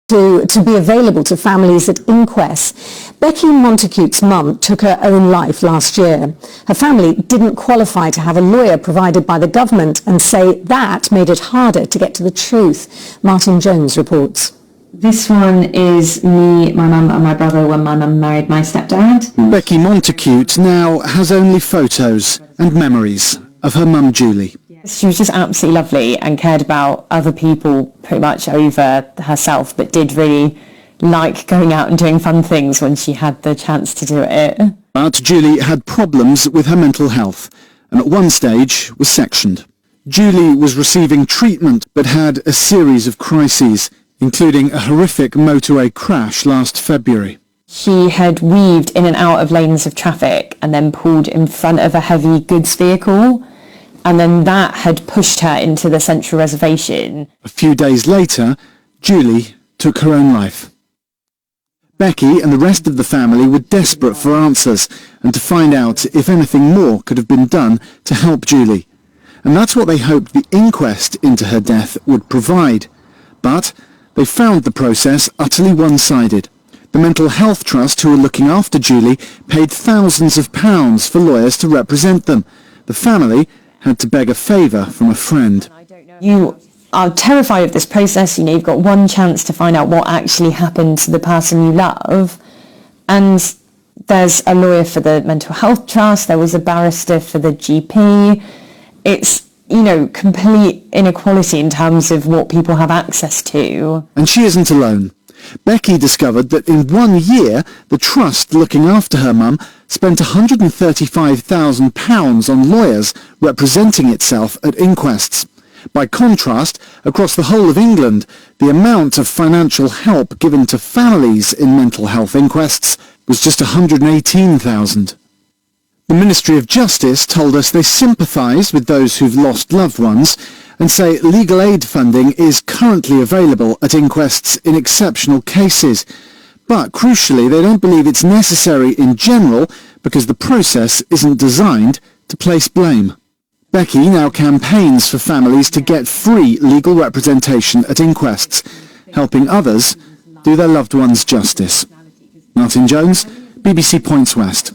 to be available to families at inquests. Becky Montacute's mum took her own life last year. Her family didn't qualify to have a lawyer provided by the government and say that made it harder to get to the truth. Martin Jones reports. This one is me, my mum and my brother when my mum married my stepdad. Becky Montacute now has only photos and memories of her mum Julie. She was just absolutely lovely and cared about other people pretty much over herself, but did really like going out and doing fun things when she had the chance to do it. But Julie had problems with her mental health and at one stage was sectioned. Julie was receiving treatment but had a series of crises, including a horrific motorway crash last February. She had weaved in and out of lanes of traffic and then pulled in front of a heavy goods vehicle. And then that had pushed her into the central reservation. A few days later, Julie took her own life. Becky and the rest of the family were desperate for answers and to find out if anything more could have been done to help Julie. And that's what they hoped the inquest into her death would provide. But they found the process utterly one-sided. The Mental Health Trust, who were looking after Julie, paid thousands of pounds for lawyers to represent them. The family had to beg a favour from a friend. You are terrified of this process. You know, you've got one chance to find out what actually happened to the person you love. And there's a lawyer for the Mental Health Trust. There was a barrister for the GP. It's, you know, complete inequality in terms of what people have access to. And she isn't alone. Becky discovered that in 1 year, the trust looking after her mum spent £135,000 on lawyers representing itself at inquests. By contrast, across the whole of England, the amount of financial help given to families in mental health inquests was just £118,000. The Ministry of Justice told us they sympathise with those who've lost loved ones and say legal aid funding is currently available at inquests in exceptional cases. But crucially, they don't believe it's necessary in general because the process isn't designed to place blame. Becky now campaigns for families to get free legal representation at inquests, helping others do their loved ones justice. Martin Jones, BBC Points West.